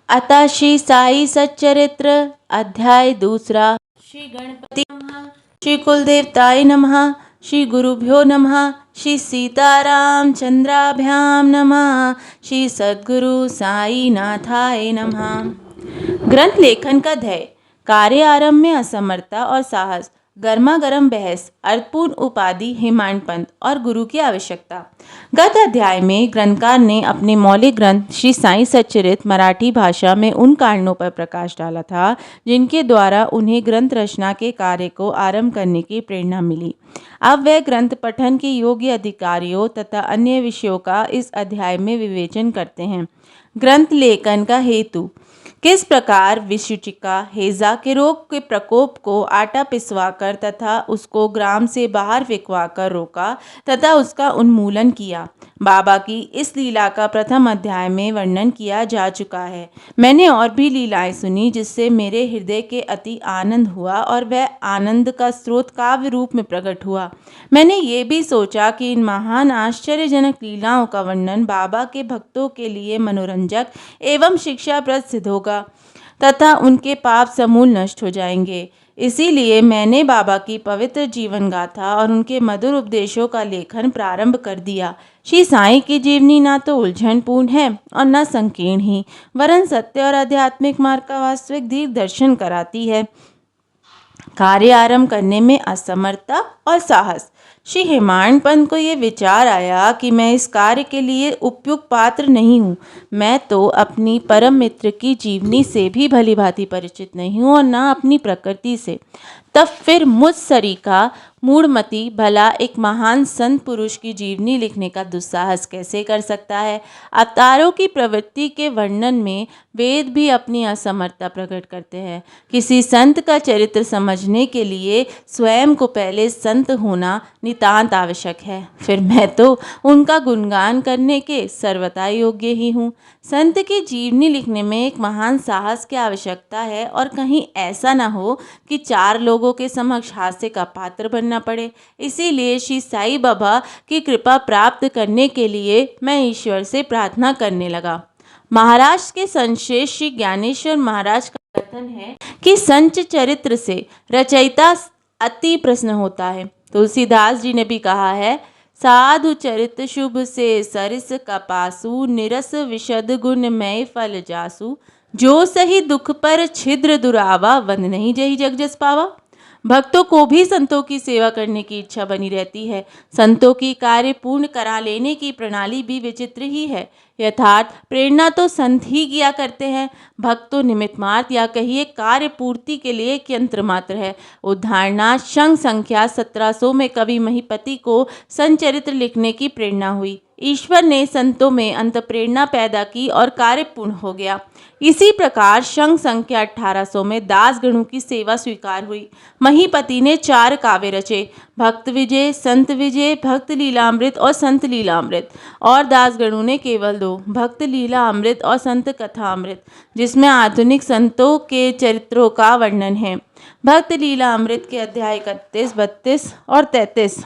अतः श्री साई सच्चरित्र अध्याय दूसरा। श्री गणपति नमः, श्री कुलदेवताय नमः, श्री गुरुभ्यो नमः, श्री सीताराम चंद्राभ्याम नमः, श्री सद्गुरु साई नाथाय नमः। ग्रंथ लेखन का ध्येय, कार्य आरंभ में असमर्थता और साहस, गर्मा गर्म बहस, अर्थपूर्ण उपाधि हेमांड पंत और गुरु की आवश्यकता। गत अध्याय में ग्रंथकार ने अपने मौलिक ग्रंथ श्री साई सच्चरित्र मराठी भाषा में उन कारणों पर प्रकाश डाला था जिनके द्वारा उन्हें ग्रंथ रचना के कार्य को आरंभ करने की प्रेरणा मिली। अब वह ग्रंथ पठन के योग्य अधिकारियों तथा अन्य विषयों का इस अध्याय में विवेचन करते हैं। ग्रंथ लेखन का हेतु, किस प्रकार विसूचिका हैजा के रोग के प्रकोप को आटा पिसवाकर तथा उसको ग्राम से बाहर फेंकवाकर रोका तथा उसका उन्मूलन किया। बाबा की इस लीला का प्रथम अध्याय में वर्णन किया जा चुका है। मैंने और भी लीलाएं सुनी जिससे मेरे हृदय के अति आनंद हुआ और वह आनंद का स्रोत काव्य रूप में प्रकट हुआ। मैंने ये भी सोचा कि इन महान आश्चर्यजनक लीलाओं का वर्णन बाबा के भक्तों के लिए मनोरंजक एवं शिक्षाप्रद सिद्ध होगा तथा उनके पाप समूल नष्ट हो जाएंगे। इसीलिए मैंने बाबा की पवित्र जीवन गाथा और उनके मधुर उपदेशों का लेखन प्रारंभ कर दिया। श्री साईं की जीवनी ना तो उलझनपूर्ण है और न संकीर्ण ही, वरन सत्य और आध्यात्मिक मार्ग का वास्तविक दीर्घ दर्शन कराती है। कार्य आरंभ करने में असमर्थता और साहस। श्री हेमांड पंत को ये विचार आया कि मैं इस कार्य के लिए उपयुक्त पात्र नहीं हूँ। मैं तो अपनी परम मित्र की जीवनी से भी भली भांति परिचित नहीं हूँ और न अपनी प्रकृति से। तब फिर मुझ सरीका मूढ़मती भला एक महान संत पुरुष की जीवनी लिखने का दुस्साहस कैसे कर सकता है। अवतारों की प्रवृत्ति के वर्णन में वेद भी अपनी असमर्थता प्रकट करते हैं। किसी संत का चरित्र समझने के लिए स्वयं को पहले संत होना नितांत आवश्यक है। फिर मैं तो उनका गुणगान करने के सर्वथा योग्य ही हूँ। संत की जीवनी लिखने में एक महान साहस की आवश्यकता है और कहीं ऐसा न हो कि चार लोगों के समक्ष हास्य का पात्र बनना पड़े। इसीलिए श्री साई बाबा की कृपा प्राप्त करने के लिए मैं ईश्वर से प्रार्थना करने लगा। महाराष्ट्र के संश्रेष्ठ श्री ज्ञानेश्वर महाराज का कथन है कि संत चरित्र से रचयिता अति प्रसन्न होता है। तुलसीदास जी ने भी कहा है, साधु चरित शुभ से सरिस कपासु, निरस विशद गुण मय फल जासु, जो सही दुख पर छिद्र दुरावा, वंद नहीं जही जग जस पावा। भक्तों को भी संतों की सेवा करने की इच्छा बनी रहती है। संतों की कार्य पूर्ण करा लेने की प्रणाली भी विचित्र ही है। यथार्थ प्रेरणा तो संत ही किया करते हैं, भक्त तो निमित्त मात्र या कहिए कार्य पूर्ति के लिए एक यंत्र मात्र है। उदाहरणार्थ शंख संख्या 1700 में कवि महीपति को संचरित्र लिखने की प्रेरणा हुई। ईश्वर ने संतों में अंत प्रेरणा पैदा की और कार्य पूर्ण हो गया। इसी प्रकार शंख संख्या 1800 में दास गणों की सेवा स्वीकार हुई। महीपति ने 4 काव्य रचे, भक्त विजय, संत विजय, भक्त लीलामृत और संत लीलामृत, और दासगणों ने केवल 2, भक्त लीला अमृत और संत कथामृत, जिसमें आधुनिक संतों के चरित्रों का वर्णन है। भक्त लीला अमृत के अध्याय 31, 32 और 33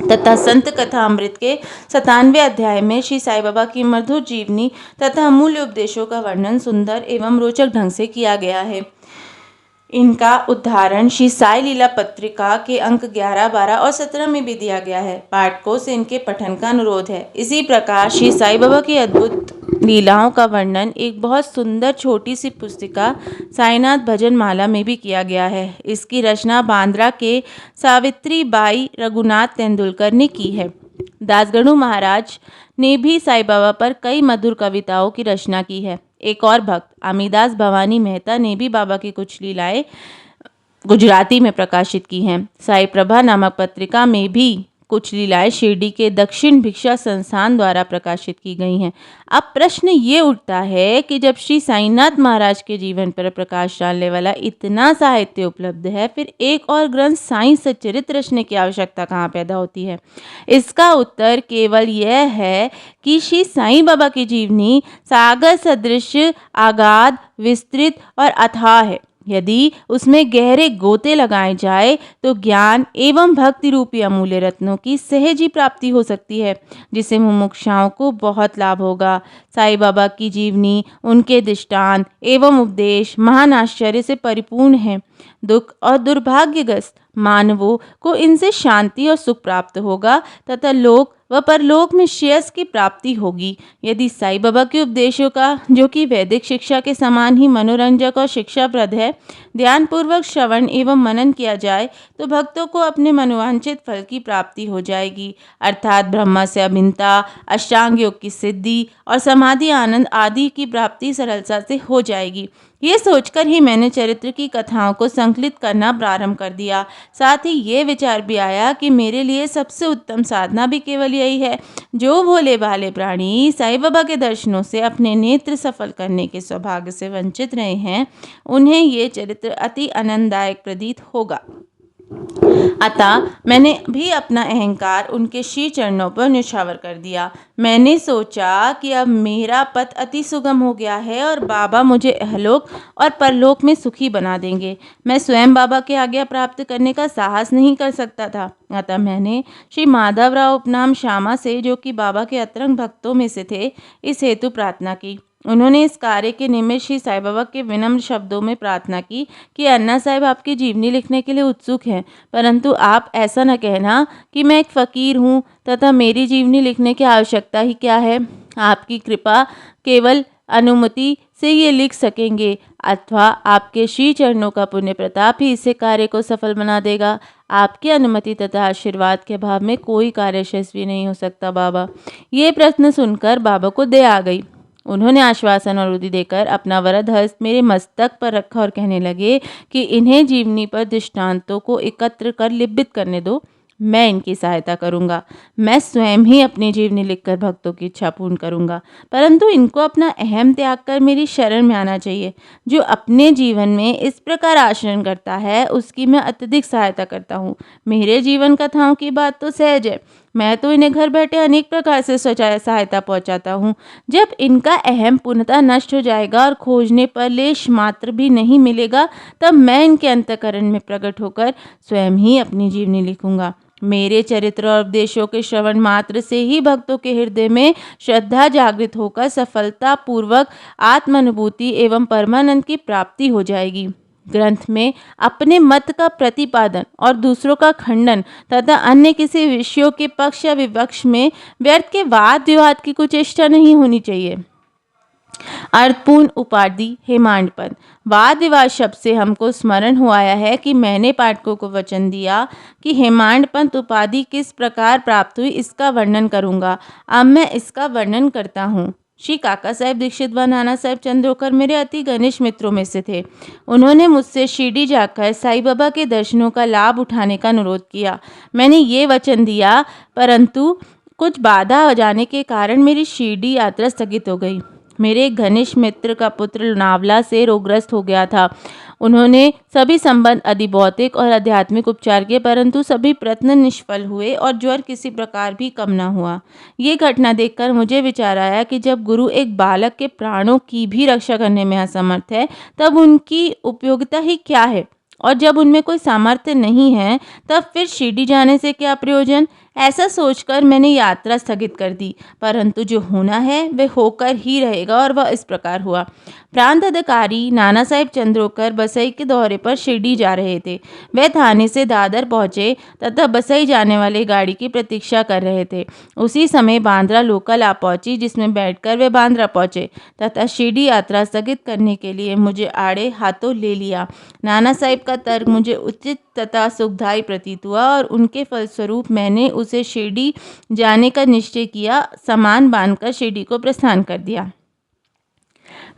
तथा संत कथा अमृत के 97वें अध्याय में श्री साई बाबा की मधुर जीवनी तथा अमूल्य उपदेशों का वर्णन सुंदर एवं रोचक ढंग से किया गया है। इनका उदाहरण श्री साई लीला पत्रिका के अंक 11, 12 और 17 में भी दिया गया है। पाठकों से इनके पठन का अनुरोध है। इसी प्रकार श्री साई बाबा की अद्भुत लीलाओं का वर्णन एक बहुत सुंदर छोटी सी पुस्तिका साईनाथ भजन माला में भी किया गया है। इसकी रचना बांद्रा के सावित्री बाई रघुनाथ तेंदुलकर ने की है। दासगणु महाराज ने भी साई बाबा पर कई मधुर कविताओं की रचना की है। एक और भक्त अमीदास भवानी मेहता ने भी बाबा की कुछ लीलाएं गुजराती में प्रकाशित की हैं। साई प्रभा नामक पत्रिका में भी कुछ लीलाएं शिरडी के दक्षिण भिक्षा संस्थान द्वारा प्रकाशित की गई हैं। अब प्रश्न ये उठता है कि जब श्री साईनाथ महाराज के जीवन पर प्रकाश डालने वाला इतना साहित्य उपलब्ध है, फिर एक और ग्रंथ साई सच्चरित्र रचने की आवश्यकता कहाँ पैदा होती है। इसका उत्तर केवल यह है कि श्री साईं बाबा की जीवनी सागर सदृश, आगाध, विस्तृत और अथाह है। यदि उसमें गहरे गोते लगाए जाए तो ज्ञान एवं भक्ति रूपी अमूल्य रत्नों की सहज ही प्राप्ति हो सकती है, जिससे मुमुक्षुओं को बहुत लाभ होगा। साईं बाबा की जीवनी, उनके दृष्टांत एवं उपदेश महान आश्चर्य से परिपूर्ण है। दुख और दुर्भाग्यग्रस्त मानवों को इनसे शांति और सुख प्राप्त होगा तथा लोक व परलोक में श्रेयस की प्राप्ति होगी। यदि साईं बाबा के उपदेशों का, जो कि वैदिक शिक्षा के समान ही मनोरंजक और शिक्षाप्रद है, ध्यानपूर्वक श्रवण एवं मनन किया जाए तो भक्तों को अपने मनोवांछित फल की प्राप्ति हो जाएगी, अर्थात ब्रह्म से अभिन्नता, अष्टांग योग की सिद्धि और समाधि आनंद आदि की प्राप्ति सरलता से हो जाएगी। ये सोचकर ही मैंने चरित्र की कथाओं को संकलित करना प्रारंभ कर दिया। साथ ही ये विचार भी आया कि मेरे लिए सबसे उत्तम साधना भी केवल यही है। जो भोले भाले प्राणी साईं बाबा के दर्शनों से अपने नेत्र सफल करने के सौभाग्य से वंचित रहे हैं, उन्हें ये चरित्र अति आनंददायक प्रतीत होगा। अतः मैंने भी अपना अहंकार उनके श्री चरणों पर न्यौछावर कर दिया। मैंने सोचा कि अब मेरा पथ अति सुगम हो गया है और बाबा मुझे अहलोक और परलोक में सुखी बना देंगे। मैं स्वयं बाबा की आज्ञा प्राप्त करने का साहस नहीं कर सकता था। अतः मैंने श्री माधवराव उपनाम श्यामा से, जो कि बाबा के अतरंग भक्तों में से थे, इस हेतु प्रार्थना की। उन्होंने इस कार्य के निमित्त श्री साईं बाबा के विनम्र शब्दों में प्रार्थना की कि अन्ना साहिब आपकी जीवनी लिखने के लिए उत्सुक हैं, परंतु आप ऐसा न कहना कि मैं एक फ़कीर हूँ तथा मेरी जीवनी लिखने की आवश्यकता ही क्या है। आपकी कृपा केवल अनुमति से ये लिख सकेंगे, अथवा आपके श्री चरणों का पुण्य प्रताप ही इसे कार्य को सफल बना देगा। आपकी अनुमति तथा आशीर्वाद के अभाव में कोई कार्य यशस्वी नहीं हो सकता बाबा। ये प्रश्न सुनकर बाबा को दया आ गई। उन्होंने आश्वासन और उदी देकर अपना वरद हस्त मेरे मस्तक पर रखा और कहने लगे कि इन्हें जीवनी पर दृष्टांतों को एकत्र कर लिपित करने दो, मैं इनकी सहायता करूंगा। मैं स्वयं ही अपनी जीवनी लिखकर भक्तों की इच्छा पूर्ण करूंगा, परंतु इनको अपना अहम त्याग कर मेरी शरण में आना चाहिए। जो अपने जीवन में इस प्रकार आचरण करता है उसकी मैं अत्यधिक सहायता करता हूँ। मेरे जीवन कथाओं की बात तो सहज है, मैं तो इन्हें घर बैठे अनेक प्रकार से सहायता पहुंचाता हूँ। जब इनका अहम पूर्णतः नष्ट हो जाएगा और खोजने पर लेश मात्र भी नहीं मिलेगा, तब मैं इनके अंतःकरण में प्रकट होकर स्वयं ही अपनी जीवनी लिखूंगा। मेरे चरित्र और उपदेशों के श्रवण मात्र से ही भक्तों के हृदय में श्रद्धा जागृत होकर सफलता पूर्वक आत्मानुभूति एवं परमानंद की प्राप्ति हो जाएगी। ग्रंथ में अपने मत का प्रतिपादन और दूसरों का खंडन तथा अन्य किसी विषयों के पक्ष या विपक्ष में व्यर्थ के वाद विवाद की कुछ चेष्टा नहीं होनी चाहिए। अर्थपूर्ण उपाधि हेमांड पद। वाद विवाद शब्द से हमको स्मरण हो आया है कि मैंने पाठकों को वचन दिया कि हेमांड पंत उपाधि किस प्रकार प्राप्त हुई इसका वर्णन करूंगा। अब मैं इसका वर्णन करता हूँ। श्री काका साहेब दीक्षित व नाना साहेब चंद्रोकर मेरे अति घनिष्ठ मित्रों में से थे। उन्होंने मुझसे शिरडी जाकर साईं बाबा के दर्शनों का लाभ उठाने का अनुरोध किया। मैंने ये वचन दिया, परंतु कुछ बाधा आ जाने के कारण मेरी शिरडी यात्रा स्थगित हो गई। मेरे एक घनिष्ठ मित्र का पुत्र लोनावला से रोगग्रस्त हो गया था। उन्होंने सभी संबंध अधिभौतिक और आध्यात्मिक उपचार किए, परंतु सभी प्रयत्न निष्फल हुए और ज्वर किसी प्रकार भी कम न हुआ। ये घटना देखकर मुझे विचार आया कि जब गुरु एक बालक के प्राणों की भी रक्षा करने में असमर्थ है, तब उनकी उपयोगिता ही क्या है, और जब उनमें कोई सामर्थ्य नहीं है तब फिर शिरडी जाने से क्या प्रयोजन। ऐसा सोचकर मैंने यात्रा स्थगित कर दी, परंतु जो होना है वह होकर ही रहेगा, और वह इस प्रकार हुआ। प्रांत अधिकारी नाना साहेब चंद्रोकर बसई के दौरे पर शिरडी जा रहे थे। वे थाने से दादर पहुंचे तथा बसई जाने वाली गाड़ी की प्रतीक्षा कर रहे थे। उसी समय बांद्रा लोकल आ पहुंची, जिसमें बैठकर वे बांद्रा पहुंचे तथा शिरडी यात्रा स्थगित करने के लिए मुझे आड़े हाथों ले लिया। नाना साहेब का तर्क मुझे उचित तथा सुखदायी प्रतीत हुआ और उनके फलस्वरूप मैंने उसे शिरडी जाने का निश्चय किया। सामान बांधकर शिरडी को प्रस्थान कर दिया।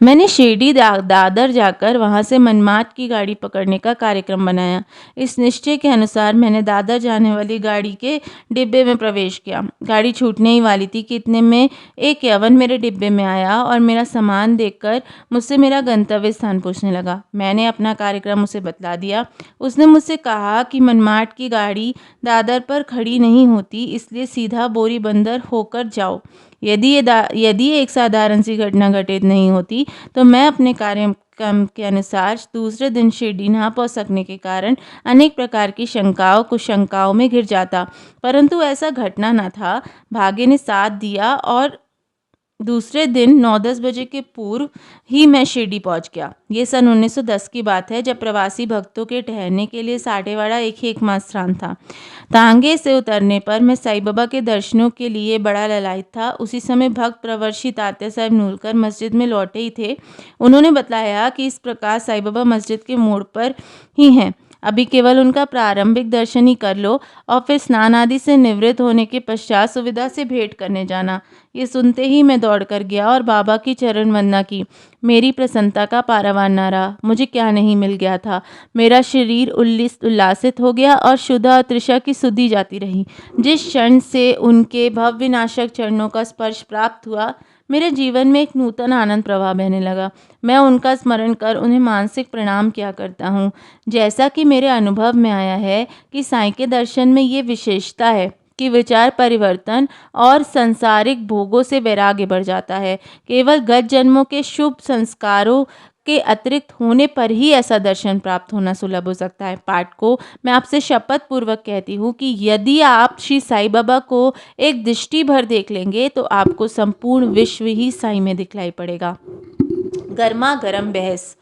मैंने शिरडी दादर जाकर वहां से मनमाड की गाड़ी पकड़ने का कार्यक्रम बनाया। इस निश्चय के अनुसार मैंने दादर जाने वाली गाड़ी के डिब्बे में प्रवेश किया। गाड़ी छूटने ही वाली थी कि इतने में एक यवन मेरे डिब्बे में आया और मेरा सामान देखकर मुझसे मेरा गंतव्य स्थान पूछने लगा। मैंने अपना कार्यक्रम उसे बतला दिया। उसने मुझसे कहा कि मनमाड की गाड़ी दादर पर खड़ी नहीं होती, इसलिए सीधा बोरी बंदर होकर जाओ। यदि एक साधारण सी घटना घटित नहीं होती तो मैं अपने क्रम के अनुसार दूसरे दिन शिरडी ना पहुंच सकने के कारण अनेक प्रकार की शंकाओं कुशंकाओं में घिर जाता, परंतु ऐसा घटना न था। भाग्य ने साथ दिया और दूसरे दिन 9-10 बजे के पूर्व ही मैं शिरडी पहुंच गया। ये सन 1910 की बात है, जब प्रवासी भक्तों के ठहरने के लिए साठेवाड़ा एक ही एकमात्र स्थान था। तांगे से उतरने पर मैं साईं बाबा के दर्शनों के लिए बड़ा ललायित था। उसी समय भक्त प्रवर्षी तात्या साहब नूलकर मस्जिद में लौटे ही थे। उन्होंने बताया कि इस प्रकार साईं बाबा मस्जिद के मोड़ पर ही हैं, अभी केवल उनका प्रारंभिक दर्शन ही कर लो और फिर स्नान आदि से निवृत्त होने के पश्चात सुविधा से भेंट करने जाना। ये सुनते ही मैं दौड़कर गया और बाबा की चरण वंदना की। मेरी प्रसन्नता का पारावार न रहा। मुझे क्या नहीं मिल गया था। मेरा शरीर उल्लासित हो गया और शुद्धा और तृषा की सुधि जाती रही। जिस क्षण से उनके भवविनाशक चरणों का स्पर्श प्राप्त हुआ, मेरे जीवन में एक नूतन आनंद प्रवाह बहने लगा। मैं उनका स्मरण कर उन्हें मानसिक प्रणाम किया करता हूँ। जैसा कि मेरे अनुभव में आया है कि साईं के दर्शन में ये विशेषता है कि विचार परिवर्तन और सांसारिक भोगों से वैराग्य बढ़ जाता है। केवल गत जन्मों के शुभ संस्कारों के अतिरिक्त होने पर ही ऐसा दर्शन प्राप्त होना सुलभ हो सकता है। पाठकों, मैं आपसे शपथ पूर्वक कहती हूँ कि यदि आप श्री साईं बाबा को एक दृष्टि भर देख लेंगे तो आपको संपूर्ण विश्व ही साईं में दिखलाई पड़ेगा। गर्मा गर्म बहस।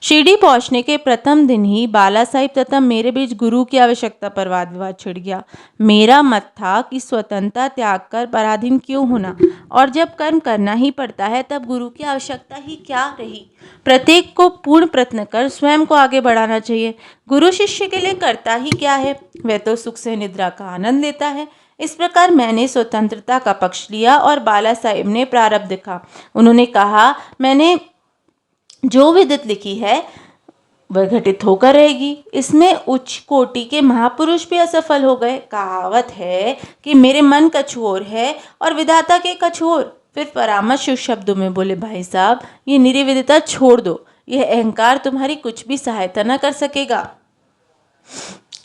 शिरडी पहुंचने के प्रथम दिन ही बाला साहिब तथा मेरे बीच गुरु की आवश्यकता पर वाद विवाद छिड़ गया। मेरा मत था कि स्वतंत्रता त्याग कर पराधीन क्यों होना, और जब कर्म करना ही पड़ता है तब गुरु की आवश्यकता ही क्या रही। प्रत्येक को पूर्ण प्रयत्न कर स्वयं को आगे बढ़ाना चाहिए। गुरु शिष्य के लिए करता ही क्या है, वह तो सुख से निद्रा का आनंद लेता है। इस प्रकार मैंने स्वतंत्रता का पक्ष लिया और बाला साहिब ने प्रारब्ध देखा। उन्होंने कहा, मैंने जो विदित लिखी है वह घटित होकर रहेगी। इसमें उच्च कोटि के महापुरुष भी असफल हो गए। कहावत है कि मेरे मन कछु और है और विधाता के कछु और। फिर परामर्श शब्दों में बोले, भाई साहब, ये निर्विदिता छोड़ दो। यह अहंकार तुम्हारी कुछ भी सहायता न कर सकेगा।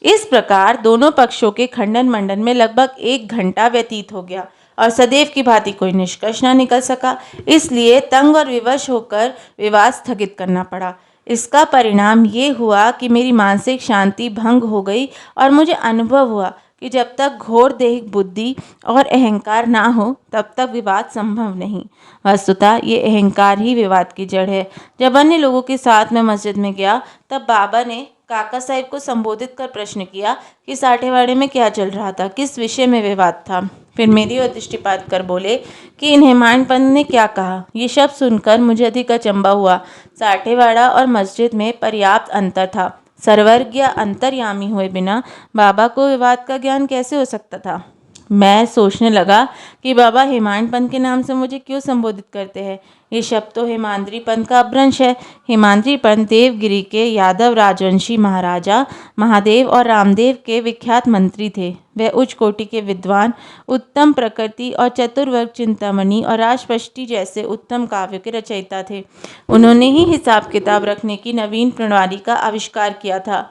इस प्रकार दोनों पक्षों के खंडन मंडन में लगभग 1 घंटा व्यतीत हो गया और सदैव की भांति कोई निष्कर्ष न निकल सका। इसलिए तंग और विवश होकर विवाद स्थगित करना पड़ा। इसका परिणाम ये हुआ कि मेरी मानसिक शांति भंग हो गई और मुझे अनुभव हुआ कि जब तक घोर देह बुद्धि और अहंकार ना हो तब तक विवाद संभव नहीं। वस्तुतः ये अहंकार ही विवाद की जड़ है। जब अन्य लोगों के साथ मैं मस्जिद में गया तब बाबा ने काका साहिब को संबोधित कर प्रश्न किया कि साठेवाड़े में क्या चल रहा था, किस विषय में विवाद था। फिर मेरी ओर दृष्टिपात कर बोले कि इन हेमाड पंत ने क्या कहा। ये शब्द सुनकर मुझे अधिक अचंभा हुआ। साठेवाड़ा और मस्जिद में पर्याप्त अंतर था। सर्वज्ञ अंतर्यामी हुए बिना बाबा को विवाद का ज्ञान कैसे हो सकता था। मैं सोचने लगा कि बाबा हेमाड पंत के नाम से मुझे क्यों संबोधित करते हैं। ये शब्द तो हेमाद्री पंत का अपभ्रंश है। हेमाद्री पंत देवगिरी के यादव राजवंशी महाराजा महादेव और रामदेव के विख्यात मंत्री थे। वे उच्च कोटि के विद्वान, उत्तम प्रकृति और चतुर्वर्ग चिंतामणि और राजपष्टी जैसे उत्तम काव्य के रचयिता थे। उन्होंने ही हिसाब किताब रखने की नवीन प्रणाली का आविष्कार किया था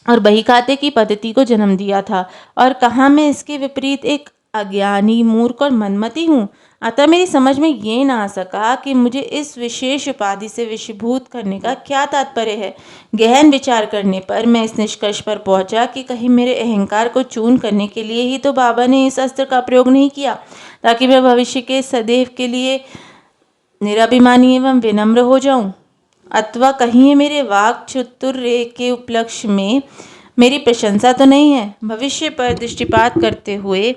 और बही खाते की पद्धति को जन्म दिया था। और कहाँ मैं इसके विपरीत एक अज्ञानी, मूर्ख और मनमती हूँ। अतः मेरी समझ में ये ना आ सका कि मुझे इस विशेष उपाधि से विषीभूत करने का क्या तात्पर्य है। गहन विचार करने पर मैं इस निष्कर्ष पर पहुंचा कि कहीं मेरे अहंकार को चूर्ण करने के लिए ही तो बाबा ने इस अस्त्र का प्रयोग नहीं किया, ताकि मैं भविष्य के सदैव के लिए निराभिमानी एवं विनम्र हो जाऊं। अथवा कहीं ये मेरे वाक् चातुर्य के उपलक्ष्य में मेरी प्रशंसा तो नहीं है। भविष्य पर दृष्टिपात करते हुए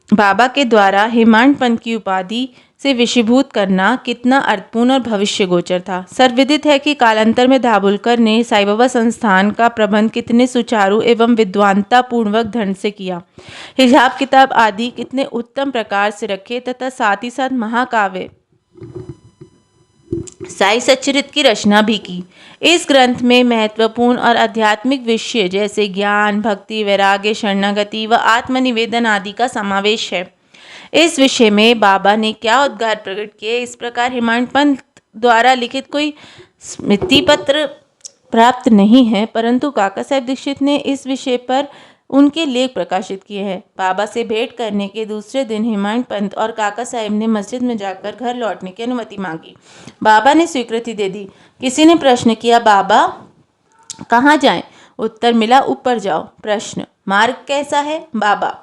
बाबा के द्वारा हेमाड पंत की उपाधि से विषीभूत करना कितना अर्थपूर्ण और भविष्य गोचर था। सर्वविदित है कि कालांतर में दाभोलकर ने साईं बाबा संस्थान का प्रबंध कितने सुचारू एवं विद्वानता पूर्वक ढंग से किया, हिसाब किताब आदि कितने उत्तम प्रकार से रखे तथा साथ ही साथ महाकाव्य साई सच्चरित्र की रचना भी की। इस ग्रंथ में महत्वपूर्ण और आध्यात्मिक विषय जैसे ज्ञान, भक्ति, वैराग्य, शरणागति व आत्मनिवेदन आदि का समावेश है। इस विषय में बाबा ने क्या उद्गार प्रकट किए, इस प्रकार हेमाड पंत द्वारा लिखित कोई स्मृति पत्र प्राप्त नहीं है, परंतु काका साहेब दीक्षित ने इस विषय पर उनके लेख प्रकाशित किए हैं। बाबा से भेंट करने के दूसरे दिन हेमांग पंत और काका साहिब ने मस्जिद में जाकर घर लौटने की अनुमति मांगी। बाबा ने स्वीकृति दे दी। किसी ने प्रश्न किया, बाबा कहाँ जाएं? उत्तर मिला, ऊपर जाओ। प्रश्न, मार्ग कैसा है? बाबा,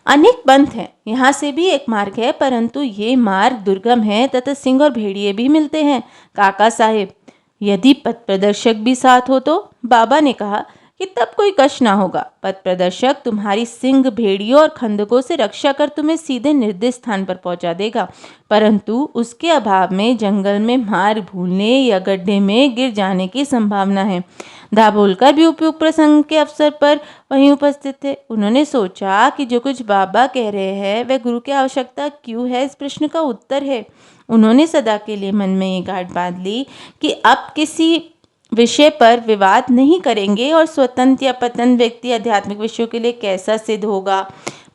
अनेक पंथ हैं, यहाँ से भी एक मार्ग है, परंतु ये मार्ग दुर्गम है तथा सिंह और भेड़िए भी मिलते हैं। काका साहेब, यदि पथ प्रदर्शक भी साथ हो तो? बाबा ने कहा कि तब कोई कष्ट ना होगा। पथ प्रदर्शक तुम्हारी सिंह, भेड़ियों और खंदकों से रक्षा कर तुम्हें सीधे निर्दिष्ट स्थान पर पहुंचा देगा, परंतु उसके अभाव में जंगल में मार्ग भूलने या गड्ढे में गिर जाने की संभावना है। दाभोलकर भी उपयुक्त प्रसंग के अवसर पर वहीं उपस्थित थे। उन्होंने सोचा कि जो कुछ बाबा कह रहे हैं वह गुरु की आवश्यकता क्यों है, इस प्रश्न का उत्तर है। उन्होंने सदा के लिए मन में ये गांठ बांध ली कि अब किसी विषय पर विवाद नहीं करेंगे और स्वतंत्र या पतन व्यक्ति आध्यात्मिक विषयों के लिए कैसा सिद्ध होगा।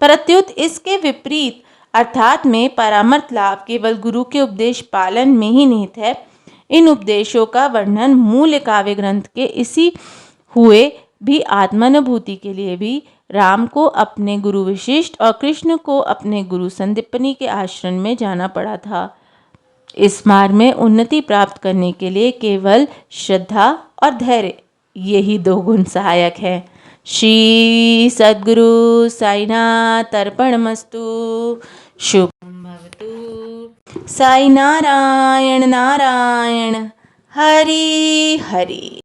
प्रत्युत इसके विपरीत अर्थात में परामर्श लाभ केवल गुरु के उपदेश पालन में ही निहित है। इन उपदेशों का वर्णन मूल काव्य ग्रंथ के इसी हुए भी आत्मानुभूति के लिए भी राम को अपने गुरु विशिष्ट और कृष्ण को अपने गुरु संदीपनी के आश्रम में जाना पड़ा था। इस मार्ग में उन्नति प्राप्त करने के लिए केवल श्रद्धा और धैर्य, यही 2 गुण सहायक हैं। श्री सद्गुरु साईनाथ अर्पणमस्तु। शुभम भवतु। साई नारायण नारायण हरि हरि।